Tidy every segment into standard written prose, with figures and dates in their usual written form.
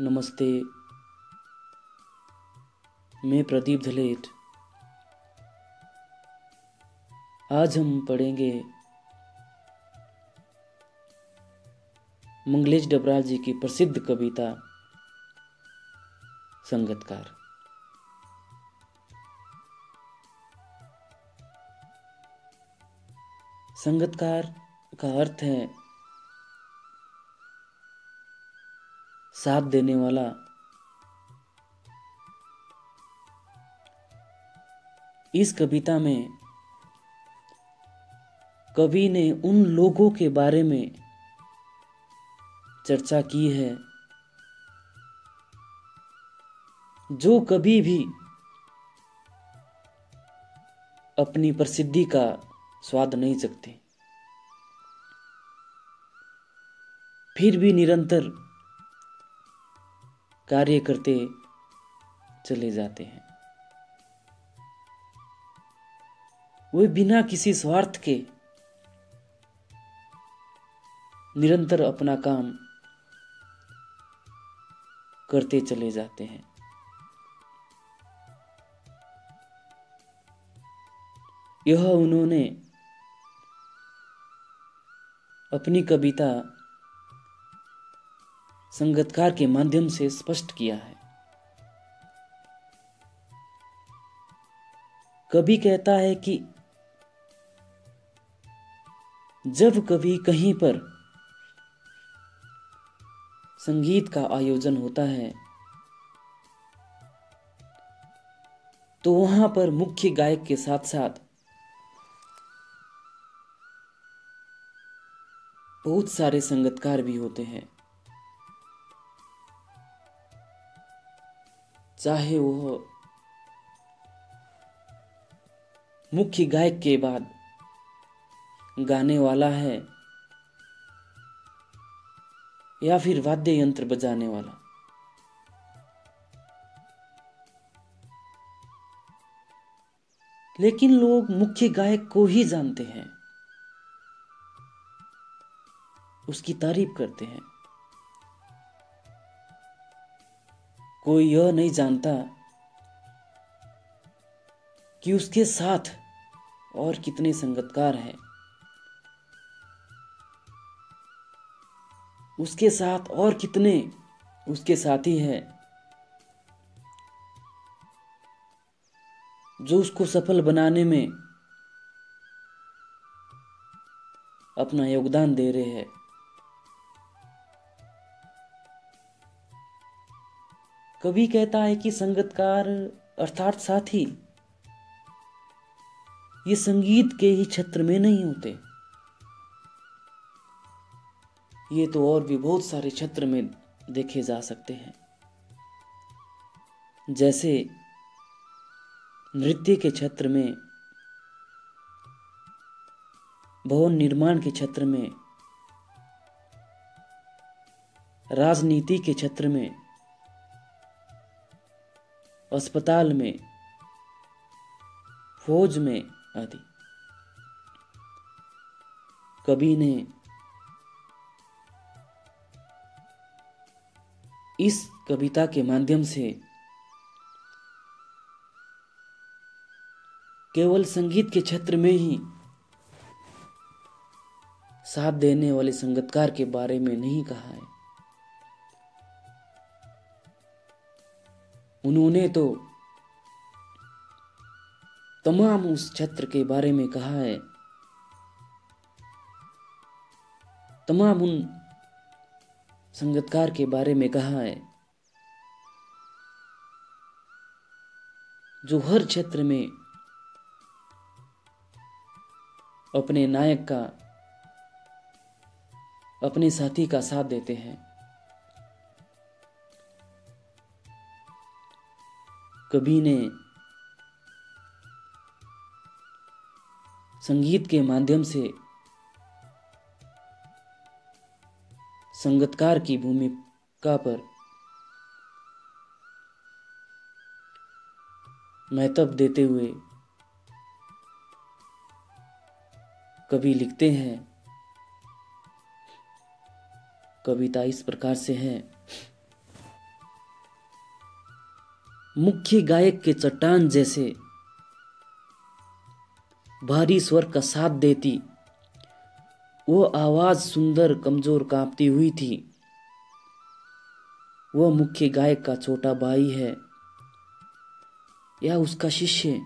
नमस्ते। मैं प्रदीप धलेट। आज हम पढ़ेंगे मंगलेश डबराल जी की प्रसिद्ध कविता संगतकार। संगतकार का अर्थ है साथ देने वाला। इस कविता में कवि ने उन लोगों के बारे में चर्चा की है जो कभी भी अपनी प्रसिद्धि का स्वाद नहीं चखते, फिर भी निरंतर कार्य करते चले जाते हैं। वे बिना किसी स्वार्थ के निरंतर अपना काम करते चले जाते हैं। यह उन्होंने अपनी कविता संगतकार के माध्यम से स्पष्ट किया है। कवि कहता है कि जब कभी कहीं पर संगीत का आयोजन होता है तो वहां पर मुख्य गायक के साथ साथ बहुत सारे संगतकार भी होते हैं। चाहे वह मुख्य गायक के बाद गाने वाला है या फिर वाद्य यंत्र बजाने वाला। लेकिन लोग मुख्य गायक को ही जानते हैं, उसकी तारीफ करते हैं। कोई यह नहीं जानता कि उसके साथ और कितने संगतकार हैं, उसके साथ और कितने उसके साथी हैं जो उसको सफल बनाने में अपना योगदान दे रहे हैं। कवि कहता है कि संगतकार अर्थात साथी ये संगीत के ही क्षेत्र में नहीं होते, ये तो और भी बहुत सारे क्षेत्र में देखे जा सकते हैं। जैसे नृत्य के क्षेत्र में, भवन निर्माण के क्षेत्र में, राजनीति के क्षेत्र में, अस्पताल में, फौज में आदि। कवि ने इस कविता के माध्यम से केवल संगीत के क्षेत्र में ही साथ देने वाले संगतकार के बारे में नहीं कहा है। उन्होंने तो तमाम उस क्षेत्र के बारे में कहा है, तमाम उन संगतकार के बारे में कहा है जो हर क्षेत्र में अपने नायक का, अपने साथी का साथ देते हैं। कवि ने संगीत के माध्यम से संगतकार की भूमिका पर महत्व देते हुए कवि लिखते हैं। कविता इस प्रकार से है। मुख्य गायक के चट्टान जैसे भारी स्वर का साथ देती वो आवाज सुंदर कमजोर कांपती हुई थी। वह मुख्य गायक का छोटा भाई है या उसका शिष्य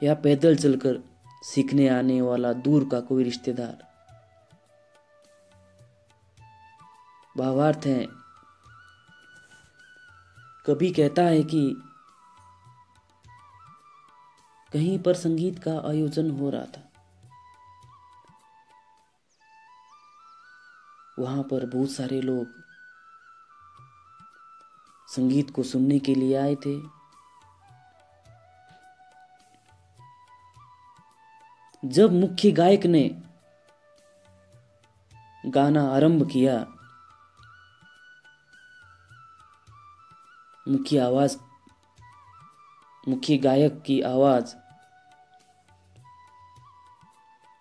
या पैदल चलकर सीखने आने वाला दूर का कोई रिश्तेदार। भावार्थ है, कभी कहता है कि कहीं पर संगीत का आयोजन हो रहा था। वहां पर बहुत सारे लोग संगीत को सुनने के लिए आए थे। जब मुख्य गायक ने गाना आरंभ किया, मुख्य गायक की आवाज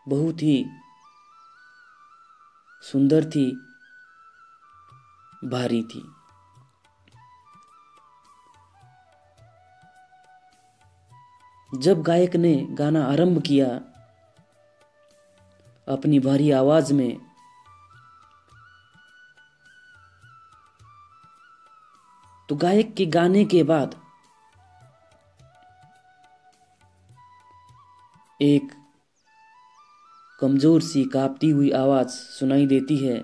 बहुत ही सुंदर थी, भारी थी। जब गायक ने गाना आरंभ किया अपनी भारी आवाज में, तो गायक के गाने के बाद एक कमजोर सी कांपती हुई आवाज सुनाई देती है।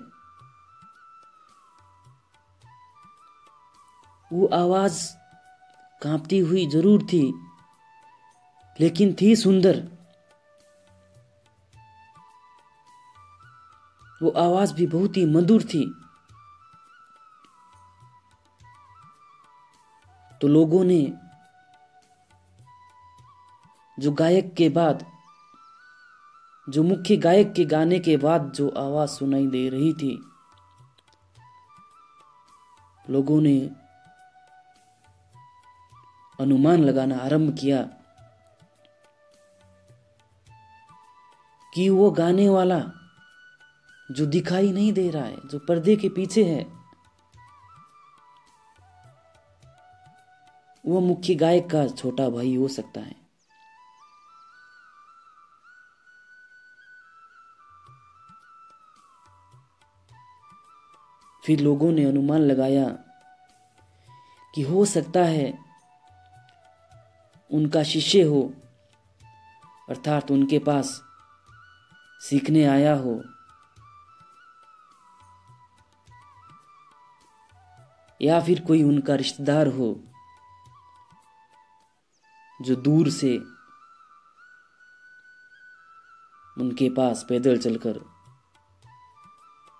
वो आवाज कांपती हुई जरूर थी, लेकिन थी सुंदर। वो आवाज भी बहुत ही मधुर थी। तो लोगों ने जो गायक के बाद, जो मुख्य गायक के गाने के बाद जो आवाज सुनाई दे रही थी, लोगों ने अनुमान लगाना आरंभ किया कि वो गाने वाला जो दिखाई नहीं दे रहा है, जो पर्दे के पीछे है, वो मुख्य गायक का छोटा भाई हो सकता है। फिर लोगों ने अनुमान लगाया कि हो सकता है उनका शिष्य हो, अर्थात उनके पास सीखने आया हो, या फिर कोई उनका रिश्तेदार हो जो दूर से उनके पास पैदल चलकर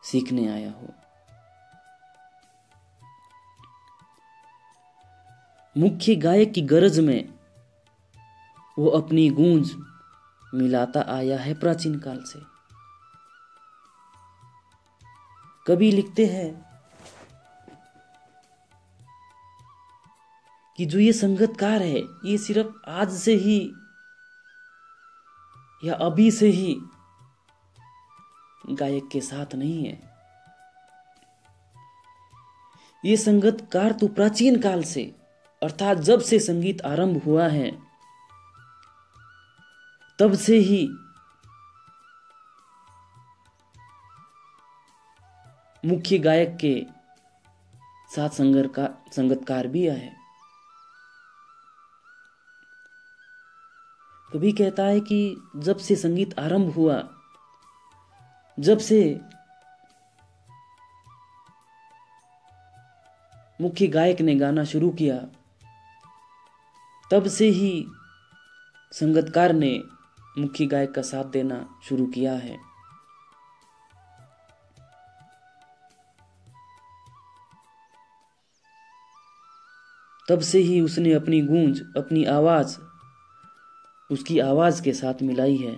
सीखने आया हो। मुख्य गायक की गरज में वो अपनी गूंज मिलाता आया है प्राचीन काल से। कवि लिखते हैं कि जो ये संगीतकार है, ये सिर्फ आज से ही या अभी से ही गायक के साथ नहीं है। ये संगीतकार तो प्राचीन काल से, अर्थात जब से संगीत आरंभ हुआ है तब से ही मुख्य गायक के साथ संगीतकार भी आए। कभी कहता है कि जब से संगीत आरंभ हुआ, जब से मुख्य गायक ने गाना शुरू किया, तब से ही संगीतकार ने मुख्य गायक का साथ देना शुरू किया है। तब से ही उसने अपनी गूंज, अपनी आवाज उसकी आवाज के साथ मिलाई है।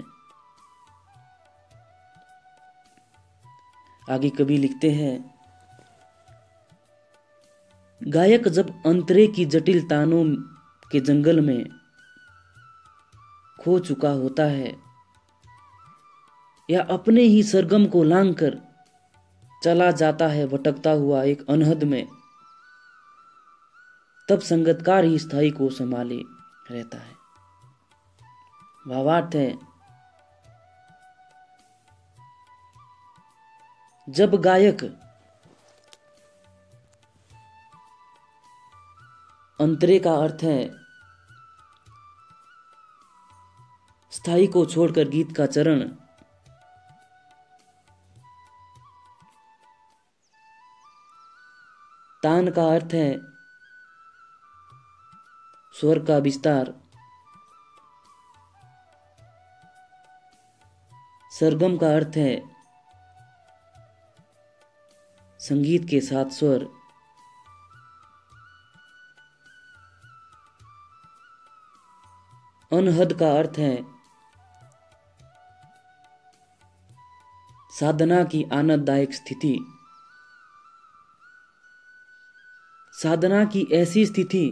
आगे कवि लिखते हैं, गायक जब अंतरे की जटिल तानों के जंगल में खो चुका होता है या अपने ही सरगम को लांघकर चला जाता है भटकता हुआ एक अनहद में, तब संगतकार ही स्थाई को संभाले रहता है। भावार्थ है, जब गायक अंतरे का अर्थ है स्थाई को छोड़कर गीत का चरण तान का अर्थ है स्वर का विस्तार, सरगम का अर्थ है संगीत के साथ स्वर, अनहद का अर्थ है साधना की आनंददायक स्थिति, साधना की ऐसी स्थिति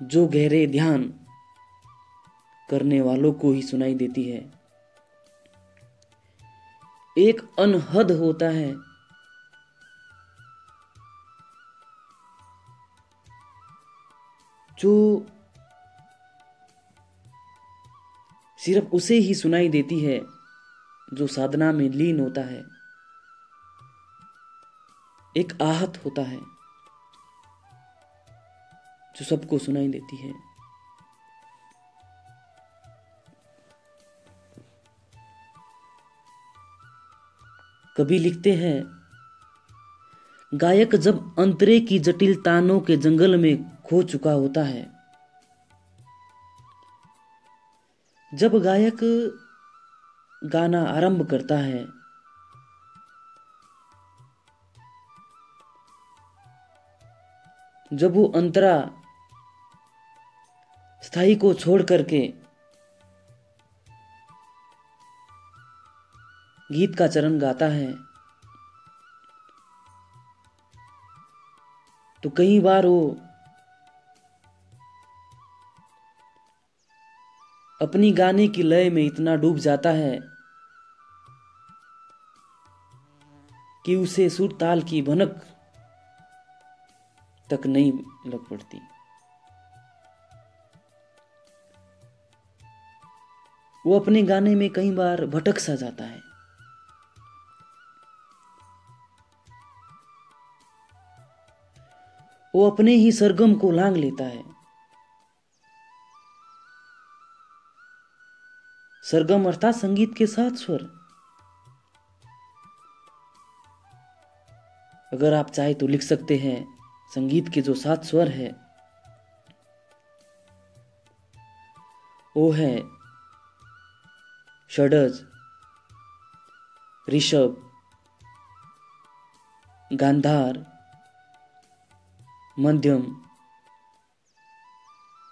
जो गहरे ध्यान करने वालों को ही सुनाई देती है। एक अनहद होता है जो सिर्फ उसे ही सुनाई देती है जो साधना में लीन होता है। एक आहत होता है जो सबको सुनाई देती है। कवि लिखते हैं, गायक जब अंतरे की जटिल तानों के जंगल में खो चुका होता है, जब गायक गाना आरंभ करता है, जब वो अंतरा स्थाई को छोड़ करके गीत का चरण गाता है, तो कई बार वो अपनी गाने की लय में इतना डूब जाता है कि उसे सुर ताल की भनक तक नहीं लग पड़ती। वो अपने गाने में कई बार भटक सा जाता है। वो अपने ही सरगम को लांघ लेता है। सरगम अर्थात संगीत के साथ स्वर। अगर आप चाहे तो लिख सकते हैं, संगीत के जो 7 स्वर है वो है षडज, ऋषभ, गांधार, मध्यम,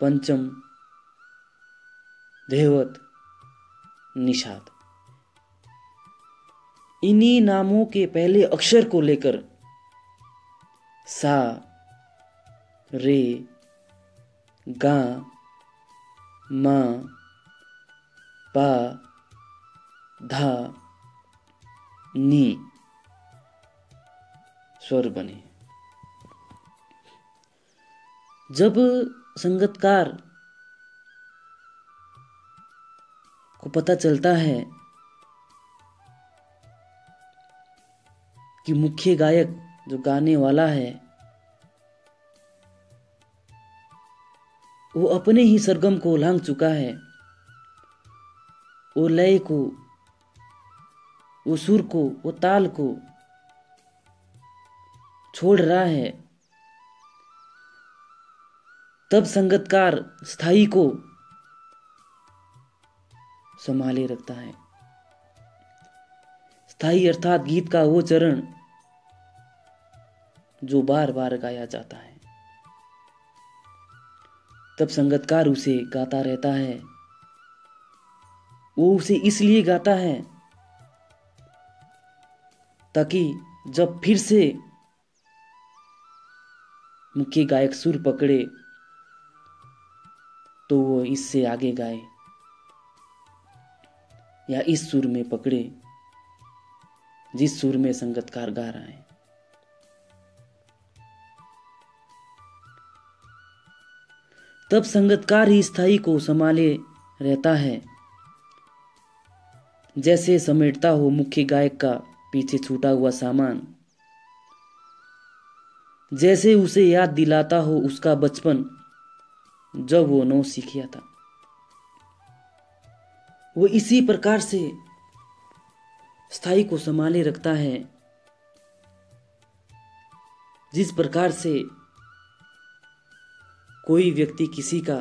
पंचम, धैवत, निषाद। इन्हीं नामों के पहले अक्षर को लेकर सा, रे, गा, मा, पा, धा, नी स्वर बने। जब संगतकार को पता चलता है कि मुख्य गायक जो गाने वाला है वो अपने ही सरगम को लांघ चुका है, वो लय को, वो सुर को, वो ताल को छोड़ रहा है, तब संगतकार स्थाई को संभाले रखता है। स्थाई अर्थात गीत का वो चरण जो बार बार गाया जाता है। तब संगतकार उसे गाता रहता है। वो उसे इसलिए गाता है ताकि जब फिर से मुख्य गायक सुर पकड़े तो वो इससे आगे गाए या इस सुर में पकड़े जिस सुर में संगतकार गा रहा है। तब संगतकार ही स्थाई को संभाले रहता है, जैसे समेटता हो मुख्य गायक का पीछे छूटा हुआ सामान, जैसे उसे याद दिलाता हो उसका बचपन जब वो नौ सीखिया था। वो इसी प्रकार से स्थाई को संभाले रखता है, जिस प्रकार से कोई व्यक्ति किसी का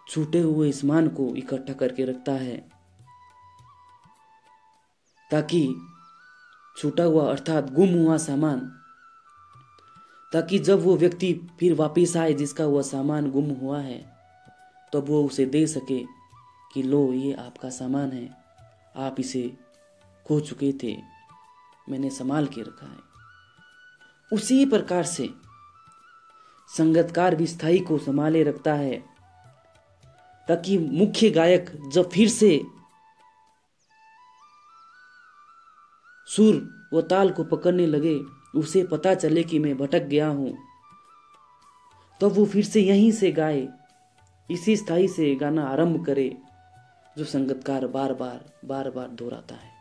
छूटे हुए सामान को इकट्ठा करके रखता है, ताकि छूटा हुआ अर्थात गुम हुआ सामान, ताकि जब वो व्यक्ति फिर वापस आए जिसका वह सामान गुम हुआ है, तब वो उसे दे सके कि लो ये आपका सामान है, आप इसे खो चुके थे, मैंने संभाल के रखा है। उसी प्रकार से संगतकार भी स्थाई को संभाले रखता है, ताकि मुख्य गायक जब फिर से सुर व ताल को पकड़ने लगे, उसे पता चले कि मैं भटक गया हूं, तब वो फिर से यहीं से गाए, इसी स्थाई से गाना आरंभ करे जो संगतकार बार बार दोहराता है।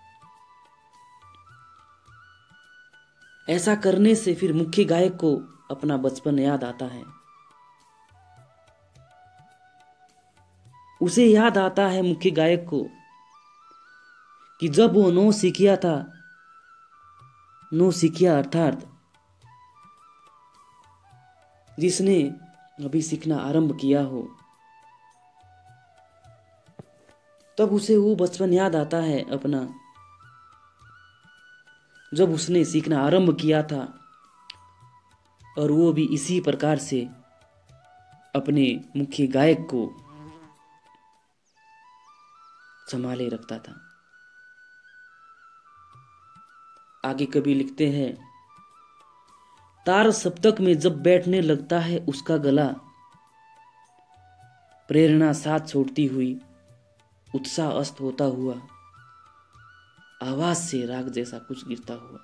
ऐसा करने से फिर मुख्य गायक को अपना बचपन याद आता है। उसे याद आता है मुख्य गायक को कि जब वो नौ सीखिया था, नौ सीखिया अर्थात जिसने अभी सीखना आरंभ किया हो, तब उसे वो बचपन याद आता है अपना, जब उसने सीखना आरंभ किया था, और वो भी इसी प्रकार से अपने मुख्य गायक को संभाले रखता था। आगे कवि लिखते हैं, तार सप्तक में जब बैठने लगता है उसका गला, प्रेरणा साथ छोड़ती हुई, उत्साह अस्त होता हुआ, आवाज से राग जैसा कुछ गिरता हुआ,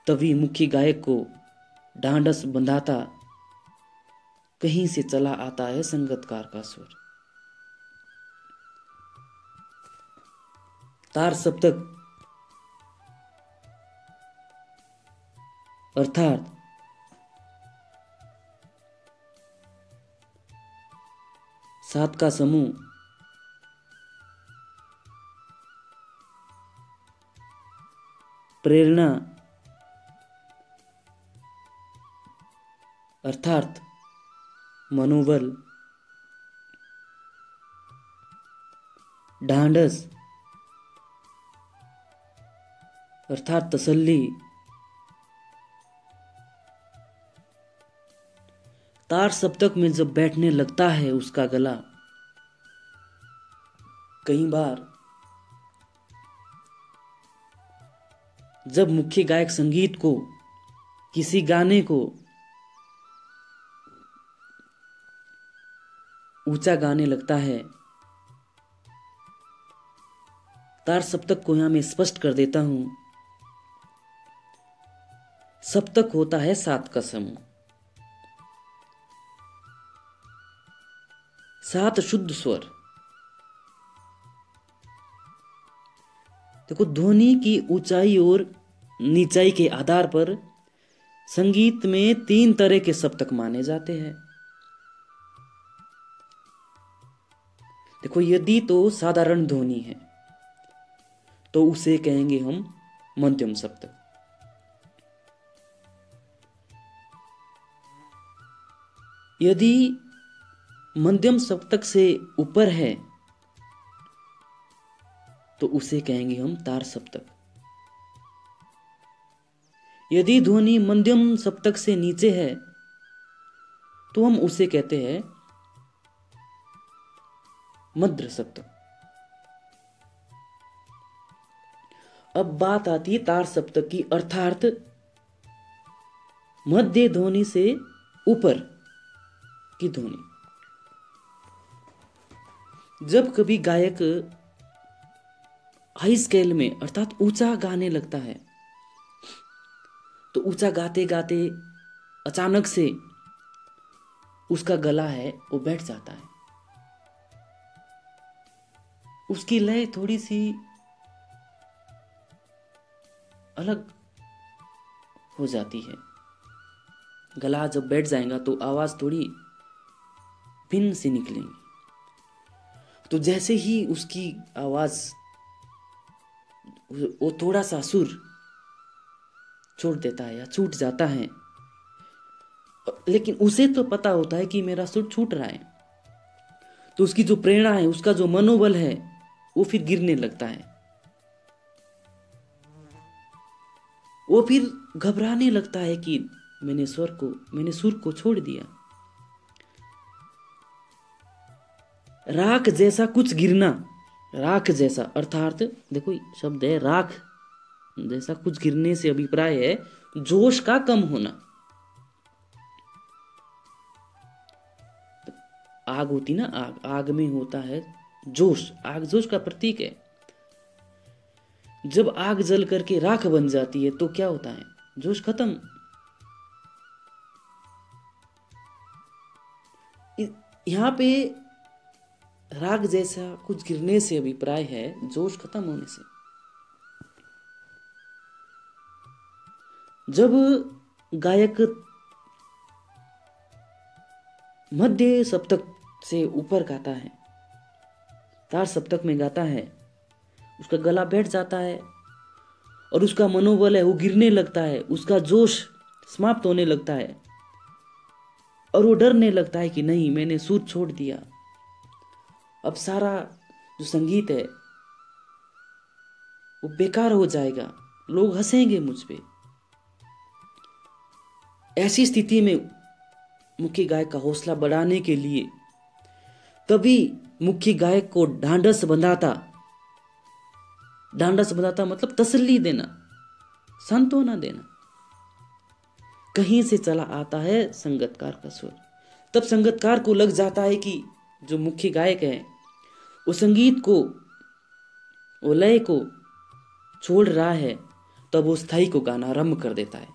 तभी मुख्य गायक को ढांढस बंधाता कहीं से चला आता है संगतकार का स्वर। तार सप्तक अर्थात सात का समूह प्रेरणा अर्थात मनोबल, ढांढस अर्थात तसल्ली, तार सप्तक में जब बैठने लगता है उसका गला। कई बार जब मुख्य गायक संगीत को, किसी गाने को ऊंचा गाने लगता है, तार सप्तक को यहां मैं स्पष्ट कर देता हूं। सप्तक होता है सात का समूह, सात शुद्ध स्वर। देखो, ध्वनि की ऊंचाई और नीचाई के आधार पर संगीत में तीन तरह के सप्तक माने जाते हैं। देखो, यदि तो साधारण ध्वनि है तो उसे कहेंगे हम मध्यम सप्तक। यदि मध्यम सप्तक से ऊपर है तो उसे कहेंगे हम तार सप्तक। यदि ध्वनि मध्यम सप्तक से नीचे है तो हम उसे कहते हैं मध्य सप्तक। अब बात आती है तार सप्तक की, अर्थात मध्य ध्वनि से ऊपर की ध्वनि। जब कभी गायक हाई स्केल में अर्थात ऊंचा गाने लगता है तो ऊंचा गाते गाते अचानक से उसका गला है वो बैठ जाता है, उसकी लय थोड़ी सी अलग हो जाती है। गला जब बैठ जाएगा तो आवाज थोड़ी भिन्न सी निकलेंगी। तो जैसे ही उसकी आवाज वो थोड़ा सा सुर छोड़ देता है या छूट जाता है, लेकिन उसे तो पता होता है कि मेरा सुर छूट रहा है, तो उसकी जो प्रेरणा है, उसका जो मनोबल है, वो फिर गिरने लगता है। वो फिर घबराने लगता है कि मैंने सुर को छोड़ दिया। राख जैसा कुछ गिरना, राख जैसा अर्थात देखो शब्द है राख जैसा कुछ गिरने से अभिप्राय है जोश का कम होना। आग होती ना, आग में होता है जोश, आग जोश का प्रतीक है। जब आग जल करके राख बन जाती है तो क्या होता है, जोश खत्म। यहां पे राग जैसा कुछ गिरने से अभिप्राय है जोश खत्म होने से। जब गायक मध्य सप्तक से ऊपर गाता है, तार सप्तक में गाता है, उसका गला बैठ जाता है और उसका मनोबल है वो गिरने लगता है, उसका जोश समाप्त होने लगता है और वो डरने लगता है कि नहीं मैंने सुर छोड़ दिया, अब सारा जो संगीत है वो बेकार हो जाएगा, लोग हंसेंगे मुझ पे। ऐसी स्थिति में मुख्य गायक का हौसला बढ़ाने के लिए तभी मुख्य गायक को ढांढस बंधाता मतलब तसल्ली देना, सांत्वना देना। कहीं से चला आता है संगतकार का स्वर। तब संगतकार को लग जाता है कि जो मुख्य गायक है वो संगीत को, वो लय को छोड़ रहा है, तब वो स्थाई को गाना आरंभ कर देता है।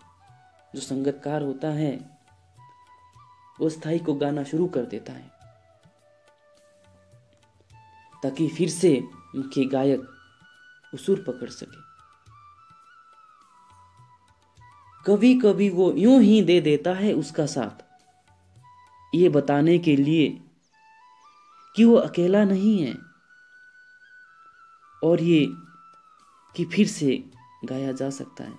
जो संगतकार होता है वो स्थाई को गाना शुरू कर देता है ताकि फिर से मुख्य गायक वो सुर पकड़ सके। कभी कभी वो यूं ही दे देता है उसका साथ, ये बताने के लिए कि वो अकेला नहीं है और ये कि फिर से गाया जा सकता है।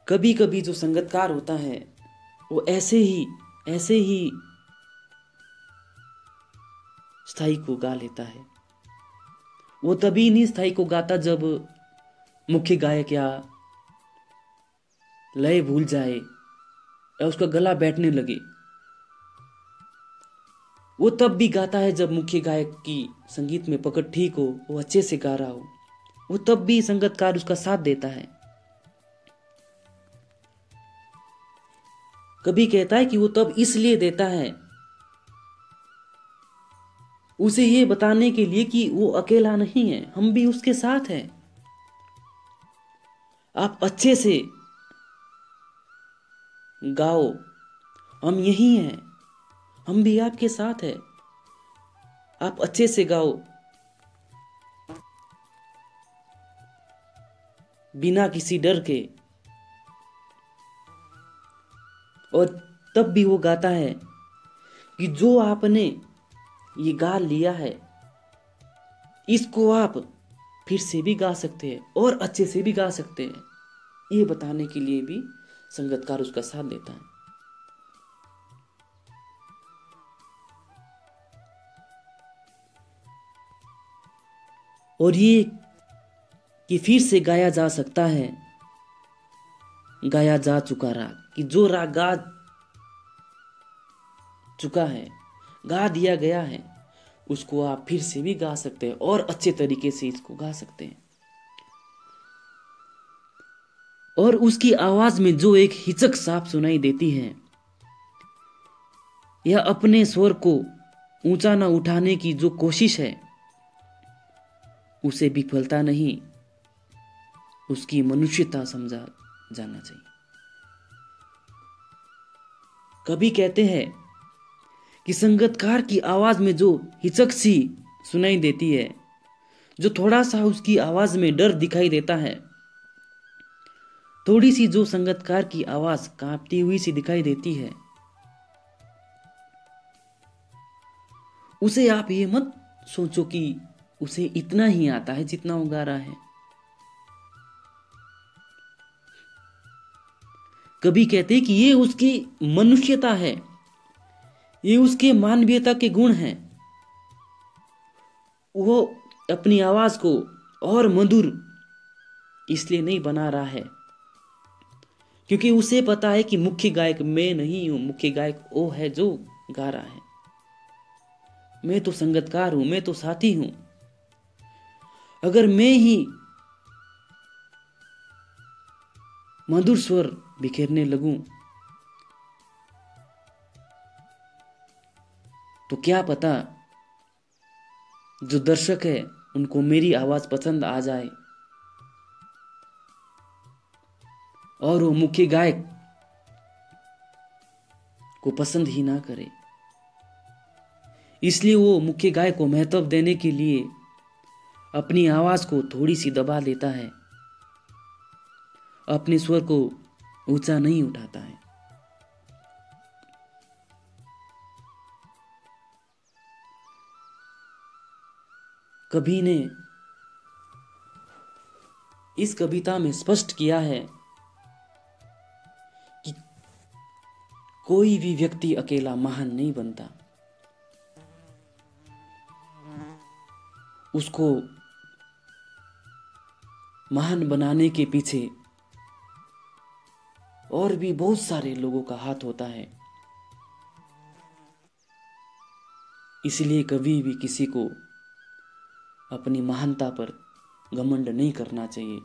कभी कभी जो संगतकार होता है वो ऐसे ही स्थाई को गा लेता है। वो तभी नहीं स्थाई को गाता जब मुख्य गायक या लय भूल जाए या उसका गला बैठने लगे। वो तब भी गाता है जब मुख्य गायक की संगीत में पकड़ ठीक हो, वो अच्छे से गा रहा हो, वो तब भी संगतकार उसका साथ देता है। कभी कहता है कि वो तब इसलिए देता है उसे ये बताने के लिए कि वो अकेला नहीं है, हम भी उसके साथ हैं। आप अच्छे से गाओ, हम यही हैं, हम भी आपके साथ हैं, आप अच्छे से गाओ, बिना किसी डर के। और तब भी वो गाता है कि जो आपने ये गा लिया है इसको आप फिर से भी गा सकते हैं और अच्छे से भी गा सकते हैं, ये बताने के लिए भी संगतकार उसका साथ देता है। और ये कि फिर से गाया जा सकता है, गाया जा चुका राग, कि जो राग गा चुका है, गा दिया गया है, उसको आप फिर से भी गा सकते हैं और अच्छे तरीके से इसको गा सकते हैं। और उसकी आवाज में जो एक हिचक साफ सुनाई देती है या अपने स्वर को ऊंचा न उठाने की जो कोशिश है, उसे विफलता नहीं उसकी मनुष्यता समझा जाना चाहिए। कभी कहते हैं कि संगीतकार की आवाज में जो हिचक सी सुनाई देती है, जो थोड़ा सा उसकी आवाज में डर दिखाई देता है, थोड़ी सी जो संगीतकार की आवाज कांपती हुई सी दिखाई देती है, उसे आप ये मत सोचो कि उसे इतना ही आता है जितना वो गा रहा है। कभी कहते कि ये उसकी मनुष्यता है, ये उसके मानवीयता के गुण हैं। वो अपनी आवाज को और मधुर इसलिए नहीं बना रहा है क्योंकि उसे पता है कि मुख्य गायक मैं नहीं हूं, मुख्य गायक वो है जो गा रहा है। मैं तो संगीतकार हूं, मैं तो साथी हूं। अगर मैं ही मधुर स्वर बिखेरने लगूं तो क्या पता जो दर्शक है उनको मेरी आवाज पसंद आ जाए और वो मुख्य गायक को पसंद ही ना करे। इसलिए वो मुख्य गायक को महत्व देने के लिए अपनी आवाज को थोड़ी सी दबा देता है, अपने स्वर को ऊंचा नहीं उठाता है। कवि ने इस कविता में स्पष्ट किया है कि कोई भी व्यक्ति अकेला महान नहीं बनता। उसको महान बनाने के पीछे और भी बहुत सारे लोगों का हाथ होता है। इसलिए कभी भी किसी को अपनी महानता पर घमंड नहीं करना चाहिए,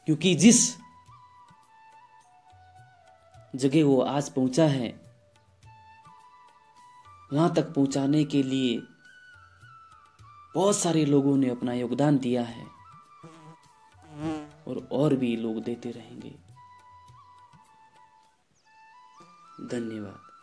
क्योंकि जिस जगह वो आज पहुंचा है वहां तक पहुंचाने के लिए बहुत सारे लोगों ने अपना योगदान दिया है और भी लोग देते रहेंगे। धन्यवाद।